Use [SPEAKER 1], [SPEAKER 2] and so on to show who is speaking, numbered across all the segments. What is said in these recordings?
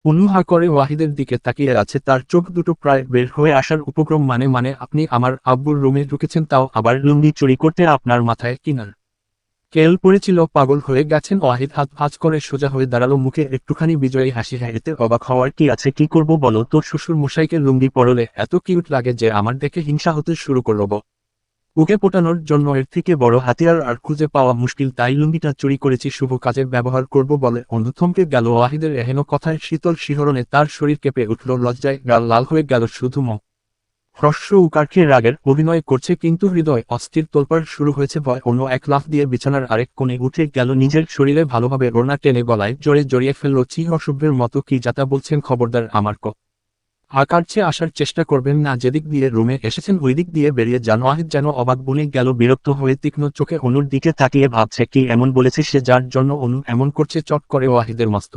[SPEAKER 1] অনু হা করে ওয়াহিদের দিকে তাকিয়ে আছে, তার চোখ দুটো প্রায় বের হয়ে আসার উপক্রম। মানে মানে আপনি আমার আব্বুর রুমে ঢুকেছেন, তাও আবার লুঙ্গি চুরি করতে? আপনার মাথায় কিনার কেল পড়েছিল? পাগল হয়ে গেছেন? ওয়াহিদ হাত ভাঁজ করে সোজা হয়ে দাঁড়ালো, মুখে একটুখানি বিজয়ী হাসি। হ্যাঁ, এতে অবাক হওয়ার কি আছে? কি করব বলো? তোর শ্বশুর মশাইকে লুঙ্গি পরলে এত কিউট লাগে যে আমার দেখে হিংসা হতে শুরু করলো। ওকে পোটানোর জন্য এর থেকে বড় হাতিয়ার আর খুঁজে পাওয়া মুশকিল, তাই লুঙ্গিটা চুরি করেছি, শুভ কাজে ব্যবহার করব বলে। অনু থমকে গেল। ওয়াহিদের এহেন কথায় শীতল শিহরণে তার শরীর কেঁপে উঠল, লজ্জায় গাল লাল হয়ে গেল। শুধু হ্রস্ব উকারকে রাগের অভিনয় করছে, কিন্তু হৃদয় অস্থির তোলপাড় শুরু হয়েছে। ভয়। অন্য এক লাফ দিয়ে বিছানার আরেক কোণে উঠে গেল, নিজের শরীরে ভালোভাবে ওড়না টেনে গলায় জোরে জড়িয়ে ফেলল। চি অশুভ্যের মতো কি যাতা বলছেন? খবরদার আমার কাছে আসার চেষ্টা করবেন না। যেদিক দিয়ে রুমে এসেছেন ওই দিক দিয়ে বেরিয়ে যান। ওয়াহিদ যেন অবাক বনে গেল, বিরক্ত হয়ে তীক্ষ্ণ চোখে অনুর দিকে তাকিয়ে ভাবছে, কি এমন বলেছে সে যার জন্য অনু এমন করছে? চট করে ওয়াহিদের মস্ত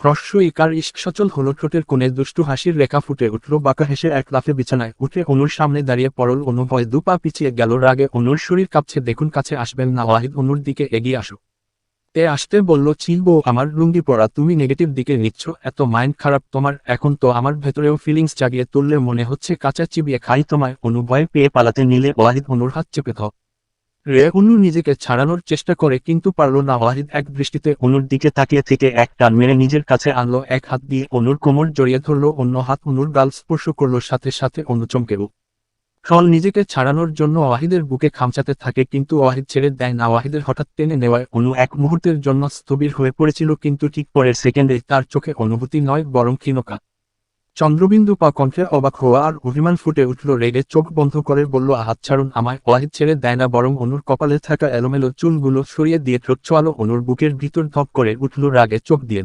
[SPEAKER 1] হ্রস্ব ইকার ইস্ক সচল হলো, ঠোঁটের কোণে দুষ্টু হাসির রেখা ফুটে উঠল। বাঁকা হেসে এক লাফে বিছানায় উঠে অনুর সামনে দাঁড়িয়ে পড়ল। অনু ভয়ে দু পা পিছিয়ে গেল। রাগে অনুর শরীর কাঁপছে। দেখুন, কাছে আসবেন না। ওয়াহিদ অনুর দিকে এগিয়ে আসো আসতে বলল। চিনবো? আমার লুঙ্গি পরা তুমি নেগেটিভ দিকে নিচ্ছ? এত মাইন্ড খারাপ তোমার? এখন তো আমার ভেতরেও ফিলিংস জাগিয়ে তুললে মনে হচ্ছে কাঁচা চিবিয়ে খাই তোমায়। অনু ভয় পেয়ে পালাতে নিলে ওয়াহিদ অনুর হাত চেপে রে। অনু নিজেকে ছাড়ানোর চেষ্টা করে, কিন্তু পারল না। ওয়াহিদ এক দৃষ্টিতে অনুর দিকে তাকিয়ে থেকে এক টান মেরে নিজের কাছে আনলো। এক হাত দিয়ে অনুর কোমর জড়িয়ে ধরল, অন্য হাত অনুর গাল স্পর্শ করল। সাথে সাথে অনু চমকে ফল নিজেকে ছাড়ানোর জন্য ওয়াহিদের বুকে খামচাতে থাকে, কিন্তু ওয়াহিদ ছেড়ে দেয় না। ওয়াহিদের হঠাৎ টেনে নেওয়ায় অনু এক মুহূর্তের জন্য স্থবির হয়ে পড়েছিল, কিন্তু ঠিক পরের সেকেন্ডে তার চোখে অনুভূতি নয়, বরং ক্ষীণকা চন্দ্রবিন্দু পা। কণ্ঠে অবাক হওয়া আর অভিমান ফুটে উঠল। রেগে চোখ বন্ধ করে বলল, হাত ছাড়ুন আমায়। ওয়াহিদ ছেড়ে দেয় না, বরং অনুর কপালে থাকা এলোমেলো চুলগুলো সরিয়ে দিয়ে ঠোঁট ছোঁয়ালো। অনুর বুকের ভিতর ধপ করে উঠল, রাগে চোখ দিয়ে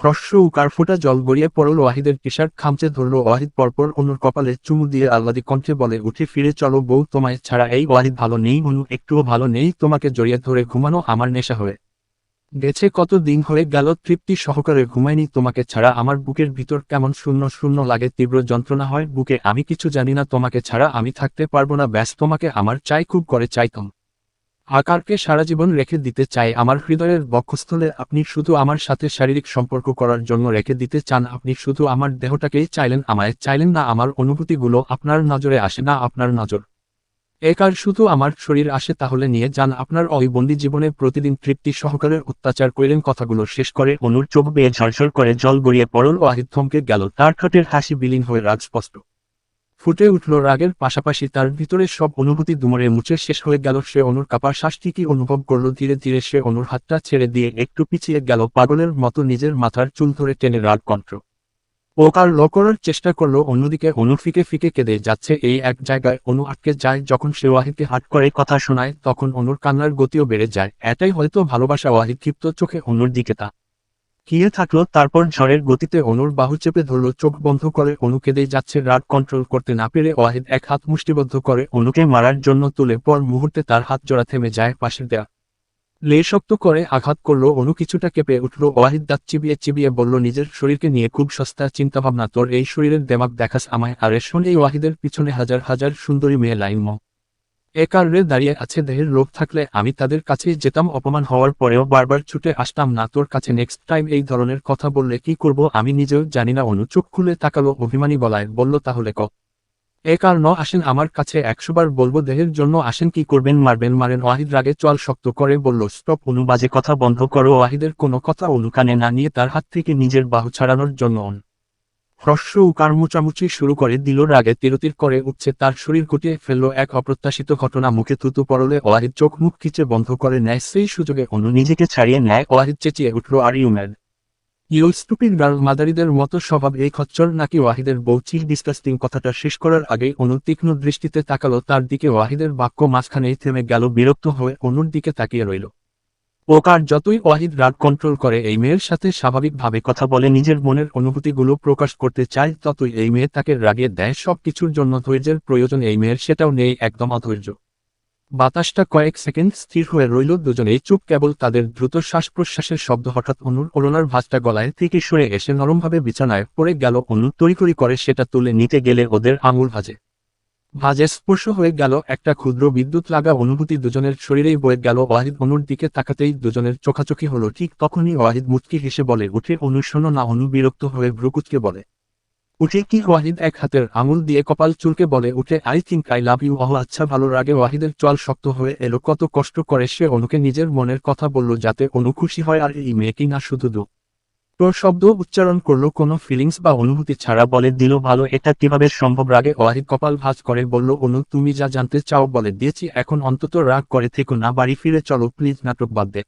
[SPEAKER 1] হ্রস্ব উকার ফোঁটা জল গড়িয়ে পড়ল। ওয়াহিদের টি শার্ট খামচে ধরল। ওয়াহিদ পরপর অনুর কপালে চুমু দিয়ে আহ্লাদি কণ্ঠে বলে, উঠে ফিরে চলো বউ, তোমায় ছাড়া এই ওয়াহিদ ভালো নেই। অনু একটুও ভালো নেই, তোমাকে জড়িয়ে ধরে ঘুমানো আমার নেশা হয়ে গেছে। কত দিন হয়ে গেল তৃপ্তি সহকারে ঘুমায়নি তোমাকে ছাড়া। আমার বুকের ভিতর কেমন শূন্য শূন্য লাগে, তীব্র যন্ত্রণা হয় বুকে। আমি কিছু জানি না, তোমাকে ছাড়া আমি থাকতে পারবো না। ব্যাস, তোমাকে আমার চাই, খুব করে চাইতাম। আকারকে সারা জীবন রেখে দিতে চাই আমার হৃদয়ের বক্ষস্থলে। আপনি শুধু আমার সাথে শারীরিক সম্পর্ক করার জন্য রেখে দিতে চান। আপনি শুধু আমার দেহটাকেই চাইলেন, আমায় চাইলেন না। আমার অনুভূতিগুলো আপনার নজরে আসে না, আপনার নজর একার শুধু আমার শরীর আসে। তাহলে নিয়ে যান আপনার ওই বন্দি জীবনে। প্রতিদিন তৃপ্তি সহকারে অত্যাচার করিলেন। কথাগুলো শেষ করে অনুর চোখ বেয়ে ঝরঝর করে জল গড়িয়ে পড়ল। ওয়াহিদ থমকে গেল, তার ঠোঁটের হাসি বিলীন হয়ে রাগ স্পষ্ট ফুটে উঠল। রাগের পাশাপাশি তার ভিতরে সব অনুভূতি দুমড়ে মুছে শেষ হয়ে গেল। সে অনুর কাপা শ্বাসটিকে অনুভব করল। ধীরে ধীরে সে অনুর হাতটা ছেড়ে দিয়ে একটু পিছিয়ে গেল, পাগলের মতো নিজের মাথার চুল ধরে টেনে রাগ কণ্ঠ ওকার ল করার চেষ্টা করলো। অন্যদিকে অনু ফিকে ফিকে কেঁদে যাচ্ছে। এই এক জায়গায় অনু আটকে যায়। যখন সে ওয়াহিদকে হাট করে কথা শোনায়, তখন অনুর কান্নার গতিও বেড়ে যায়। এটাই হয়তো ভালোবাসা। ওয়াহিদ ক্ষিপ্ত চোখে অনুর দিকে কিয়ে থাকলো, তারপর ঝড়ের গতিতে অনুর বাহু চেপে ধরল। চোখ বন্ধ করে অনু কেঁদেই যাচ্ছে। রাগ কন্ট্রোল করতে না পেরে ওয়াহিদ এক হাত মুষ্টিবদ্ধ করে অনুকে মারার জন্য তুলে। পর মুহূর্তে তার হাত জোড়া থেমে যায়। পাশের দেয়া লে শক্ত করে আঘাত করলো। অনু কিছুটা কেঁপে উঠল। ওয়াহিদ দাঁত চিবিয়ে চিবিয়ে বলল, নিজের শরীরকে নিয়ে খুব সস্তা চিন্তাভাবনা তোর। এই শরীরের দেমাক দেখাস আমায়। আর শোনেই ওয়াহিদের পিছনে হাজার হাজার সুন্দরী মেয়ে লাইন একারে দাঁড়িয়ে আছে। দেহের লোভ থাকলে আমি তাদের কাছেই যেতাম। অপমান হওয়ার পরেও বারবার ছুটে আসতাম না তোর কাছে। নেক্সট টাইম এই ধরনের কথা বললে কি করব আমি নিজেও জানি না। অনু চোখ খুলে তাকালো, অভিমানী গলায় বলল, তাহলে একার আসেন আমার কাছে 100 বার বলবো দেহের জন্য আসেন। কি করবেন? মারবেন? মারেন। ওয়াহিদ রাগে চোয়াল শক্ত করে বলল, স্টপ অনু, বাজে কথা বন্ধ করো। ওয়াহিদের কোনো কথা অনু কানে না নিয়ে তার হাত থেকে নিজের বাহু ছাড়ানোর জন্য হ্রস্ব উকার মুচামুচি শুরু করে দিল। রাগে তিরতির করে উঠছে তার শরীর, গুটিয়ে ফেলল এক অপ্রত্যাশিত ঘটনা। মুখে থুতু পড়লে ওয়াহিদ চোখ মুখ খিচে বন্ধ করে নেয়। সেই সুযোগে অনু নিজেকে ছাড়িয়ে নেয়। ওয়াহিদ চেঁচিয়ে উঠল, are you mad? You stupid girl! মাদারিদের মতো স্বভাব এই খচ্চর নাকি? ওয়াহিদের বউ চিল ডিসকাস্টিং। কথাটা শেষ করার আগেই অনু তীক্ষ্ণ দৃষ্টিতে তাকালো তার দিকে। ওয়াহিদের বাক্য মাঝখানেই থেমে গেল। বিরক্ত হয়ে অনুর দিকে তাকিয়ে রইল। ওকার যতই ওয়াহিদ রাগ কন্ট্রোল করে, এই মেয়ের সাথে স্বাভাবিকভাবে কথা বলে, নিজের মনের অনুভূতিগুলো প্রকাশ করতে চায়, ততই এই মেয়ে তাকে রাগিয়ে দেয়। সব কিছুর জন্য ধৈর্যের প্রয়োজন এই মেয়ের, সেটাও নেই, একদম অধৈর্য। বাতাসটা কয়েক সেকেন্ড স্থির হয়ে রইল। দুজনেই চুপ, কেবল তাদের দ্রুত শ্বাস প্রশ্বাসের শব্দ। হঠাৎ অনুর ওড়নার ভাঁজটা গলায় থেকে সরে এসে নরমভাবে বিছানায় পড়ে গেল। অনু তড়িঘড়ি করে সেটা তুলে নিতে গেলে ওদের আঙুল ভাঁজে ভাঁজে স্পর্শ হয়ে গেল, একটা ক্ষুদ্র বিদ্যুৎ লাগা অনুভূতি দুজনের শরীরেই বয়ে গেল। ওয়াহিদ অনুর দিকে তাকাতেই দুজনের চোখাচোখি হলো। ঠিক তখনই ওয়াহিদ মুচকি হেসে বলে উঠে, অনু শোনো না। অনু বিরক্ত হয়ে ভ্রুকুচকে বলে উঠে, কি? ওয়াহিদ এক হাতের আঙুল দিয়ে কপাল চুলকে বলে উঠে, I think I love you. Oh আচ্ছা, ভালো। রাগে ওয়াহিদের চোয়াল শক্ত হয়ে এলো। কত কষ্ট করে সে অনুকে নিজের মনের কথা বলল যাতে অনু খুশি হয়, আর এই মেয়ে কি না শুধু তোর শব্দ উচ্চারণ করলো, কোনো ফিলিংস বা অনুভূতি ছাড়া বলে দিল ভালো। এটা কিভাবে সম্ভব? রাগে ওয়াহিদ কপাল ভাঁজ করে বলল, অনু তুমি যা জানতে চাও বলে দিয়েছি, এখন অন্তত রাগ করে থেকো না, বাড়ি ফিরে চলো প্লিজ। নাটক বাদ দে।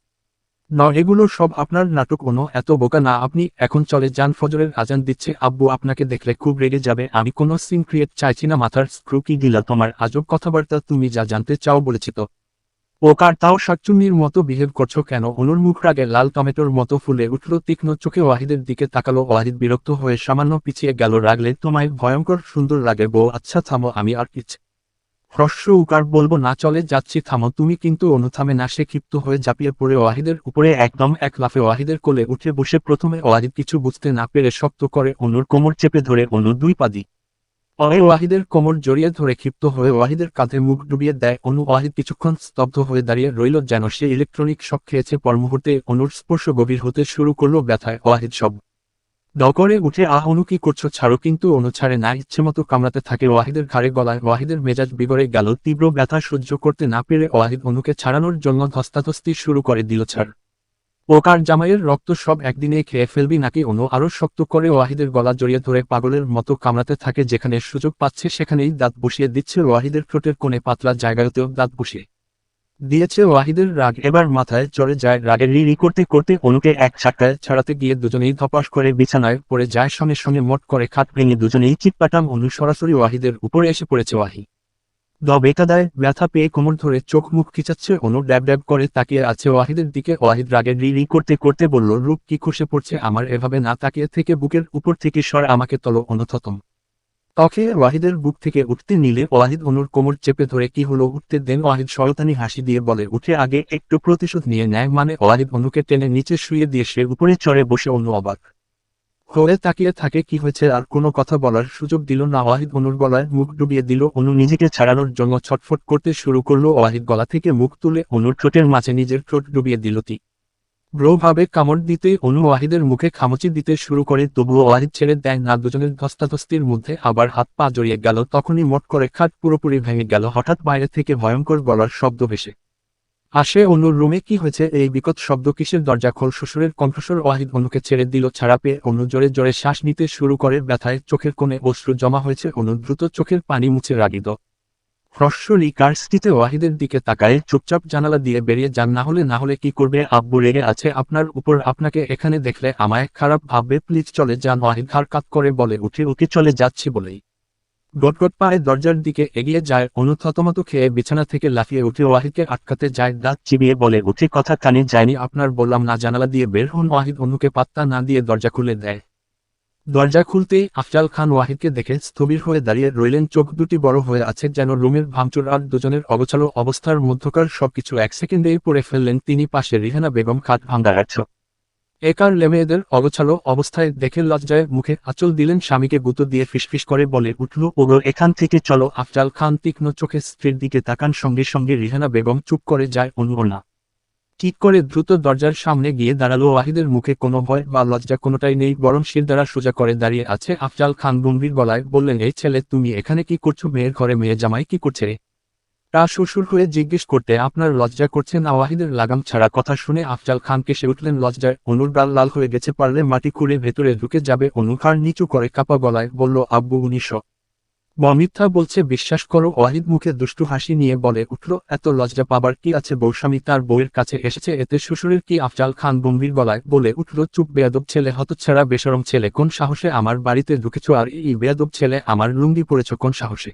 [SPEAKER 1] এগুলো সব আপনার নাটক। অনু এত বোকা না আপনি, এখন চলে যান, ফজরের আজান দিচ্ছে, আব্বু আপনাকে দেখলে খুব রেগে যাবে। আমি কোনো সিন ক্রিয়েট চাইছি না। মাথার স্ক্রু কি দিলা তোমার? আজব কথাবার্তা, তুমি যা জানতে চাও বলেছি তো। ও কার, তাও শাকচুন্নির মতো বিহেভ করছো কেন? অনুর মুখ রাগে লাল টমেটোর মতো ফুলে উঠল। তীক্ষ্ণ চোখে ওয়াহিদের দিকে তাকালো। ওয়াহিদ বিরক্ত হয়ে সামান্য পিছিয়ে গেল। রাগলে তোমায় ভয়ঙ্কর সুন্দর লাগে বউ। আচ্ছা থামো, আমি আর কিছু হ্রস্ব উকার বলবো না, চলে যাচ্ছি, থামো তুমি। কিন্তু অনু থামে না। সে ক্ষিপ্ত হয়ে ঝাঁপিয়ে পড়ে ওয়াহিদের উপরে একদম এক লাফে ওয়াহিদের কোলে উঠে বসে। প্রথমে ওয়াহিদ কিছু বুঝতে না পেরে শক্ত করে অনুর কোমর চেপে ধরে অনুর দুই পা দিয়ে ওয়াহিদের কোমর জড়িয়ে ধরে ক্ষিপ্ত হয়ে ওয়াহিদের কাঁধে মুখ ডুবিয়ে দেয় অনু। ওয়াহিদ কিছুক্ষণ স্তব্ধ হয়ে দাঁড়িয়ে রইল, যেন সে ইলেকট্রনিক শক খেয়েছে। পর মুহূর্তে অনুর স্পর্শ গভীর হতে শুরু করলো। ব্যথায় ওয়াহিদ সব ডকরে উঠে, আহ অনু কি করছো, ছাড়ো। কিন্তু অনু ছাড়ে না, ইচ্ছেমতো কামড়াতে থাকে ওয়াহিদের ঘাড়ে গলায়। ওয়াহিদের মেজাজ বিগড়ে গেল। তীব্র ব্যথা সহ্য করতে না পেরে ওয়াহিদ অনুকে ছাড়ানোর জন্য ধস্তাধস্তি শুরু করে দিল। ছাড়, ও কার জামাইয়ের রক্ত সব একদিনে খেয়ে ফেলবি নাকি? অনু আরো শক্ত করে ওয়াহিদের গলা জড়িয়ে ধরে পাগলের মতো কামড়াতে থাকে। যেখানে সুযোগ পাচ্ছে সেখানেই দাঁত বসিয়ে দিচ্ছে। ওয়াহিদের ঠোঁটের কোণে পাতলা জায়গাতেও দাঁত বসিয়ে দিয়েছে। ওয়াহিদের রাগ এবার মাথায় চড়ে যায়। রাগে রি রি করতে করতে অনুকে এক ঝাটকায় ছাড়াতে গিয়ে দুজনেই ধপাস করে বিছানায় পড়ে যায়। সঙ্গে সঙ্গে মোট করে খাট ভেঙে দুজনেই চিৎপাটাম। অনু সরাসরি ওয়াহিদের উপরে এসে পড়েছে। ওয়াহি বেকাদায় ব্যথা পেয়ে কোমর ধরে চোখ মুখ খিচাচ্ছে। অনু ড্যাব ড্যাব করে তাকিয়ে আছে ওয়াহিদের দিকে। ওয়াহিদ রাগে রি রি করতে করতে বলল, রূপ কি খসে পড়ছে আমার, এভাবে না তাকিয়ে থেকে বুকের উপর থেকে সর, আমাকে তলো। অনু থতম তখে ওয়াহিদের বুক থেকে উঠতে নিলে ওয়াহিদ অনুর কোমর চেপে ধরে, কি হলো, উঠতে দেন। ওয়াহিদ শয়তানি হাসি দিয়ে বলে উঠে, আগে একটু প্রতিশোধ নিয়ে নেয় মানে? ওয়াহিদ অনুকে টেনে নিচে শুয়ে দিয়ে সে উপরে চড়ে বসে। অনু অবাক হয়ে তাকিয়ে থাকে। কি হয়েছে? আর কোনো কথা বলার সুযোগ দিল না। ওয়াহিদ অনুর গলায় মুখ ডুবিয়ে দিল। অনু নিজেকে ছাড়ানোর জন্য ছটফট করতে শুরু করলো। ওয়াহিদ গলা থেকে মুখ তুলে অনুর ঠোঁটের মাঝে নিজের ঠোঁট ডুবিয়ে দিল। ভাবে কামড় দিতে অনু ওয়াহিদের মুখে খামচি দিতে শুরু করে, তবুও ওয়াহিদ ছেড়ে দেয় না। দুজনের ধস্তাধস্তির মধ্যে আবার হাত পা জড়িয়ে গেল। তখনই মোট করে খাট পুরোপুরি ভেঙে গেল। হঠাৎ বাইরে থেকে ভয়ঙ্কর গলার শব্দ ভেসে আসে অনুর রুমে। কি হয়েছে? এই বিকট শব্দ কিসের? দরজা খোল, শ্বশুরের কণ্ঠস্বর। ওয়াহিদ অনুকে ছেড়ে দিল। ছাড়া পেয়ে অনু জোরে জোরে শ্বাস নিতে শুরু করে। ব্যথায় চোখের কোণে অশ্রু জমা হয়েছে। অনু দ্রুত চোখের পানি মুছে রাগিত হ্রস্বরি কার্সটিতে ওয়াহিদের দিকে তাকায়। চুপচাপ জানালা দিয়ে বেরিয়ে যান, না হলে কি করবে? আব্বু রেগে আছে আপনার উপর, আপনাকে এখানে দেখলে আমায় খারাপ ভাববে, প্লিজ চলে যান। ওয়াহিদ ঘাড় কাত করে বলে উঠে, ওকে চলে যাচ্ছি বলেই গটগট পায়ে দরজার দিকে এগিয়ে যায়। অনু থতমত খেয়ে বিছানা থেকে লাফিয়ে উঠে ওয়াহিদকে আটকাতে যায়। দাঁত চিবিয়ে বলে উঠে, কথা কানে যায়নি আপনার, বললাম না। জানালা দিয়ে বের হন। ওয়াহিদ অনুকে পাত্তা না দিয়ে দরজা খুলে দেয়। দরজা খুলতেই আফজাল খান ওয়াহিদকে দেখে স্থবির হয়ে দাঁড়িয়ে রইলেন। চোখ দুটি বড় হয়ে আছে যেন রুমের ভাঙচুর। আর দুজনের অগোছালো অবস্থার মধ্যকার সবকিছু এক সেকেন্ডেই পড়ে ফেললেন তিনি। পাশে রিহানা বেগম খাট ভাঙা একার লেমেয়েদের অগোছালো অবস্থায় দেখে লজ্জায় মুখে আঁচল দিলেন। স্বামীকে গুঁতো দিয়ে ফিসফিস করে বলে উঠল, ওগো এখান থেকে চলো। আফজাল খান তীক্ষ্ণ চোখে স্ত্রীর দিকে তাকান। সঙ্গে সঙ্গে রিহানা বেগম চুপ করে যায়। অনু না ঠিক করে দ্রুত দরজার সামনে গিয়ে দাঁড়ালো। ওয়াহিদের মুখে কোনো ভয় বা লজ্জা কোনোটাই নেই, বরং শিরদাঁড়া সোজা করে দাঁড়িয়ে আছে। আফজাল খান গম্ভীর গলায় বললেন, এই ছেলে তুমি এখানে কি করছো? মেয়ের ঘরে মেয়ে জামাই কি করছে? তা শ্বশুর হয়ে জিজ্ঞেস করতে আপনার লজ্জা করছে না? ওয়াহিদের লাগাম ছাড়া কথা শুনে আফজাল খান কেসে উঠলেন লজ্জায়। অনুর গাল লাল হয়ে গেছে। পারলে মাটি খুঁড়ে ভেতরে ঢুকে যাবে। অনু ঘাড় নিচু করে কাপা গলায় বলল, আব্বু উনি মিথ্যা বলছে, বিশ্বাস করো। ওয়াহিদ মুখে দুষ্টু হাসি নিয়ে বলে উঠল, এত লজ্জা পাবার কি আছে? বৌস্বামী তার বউয়ের কাছে এসেছে, এতে শ্বশুরের কি? আফজাল খান গম্ভীর গলায় বলে উঠল, চুপ বেয়াদব ছেলে, হতচ্ছাড়া বেশরম ছেলে, কোন সাহসে আমার বাড়িতে ঢুকেছ? আর এই বেয়াদব ছেলে, আমার লুঙ্গি পরেছ কোন সাহসে?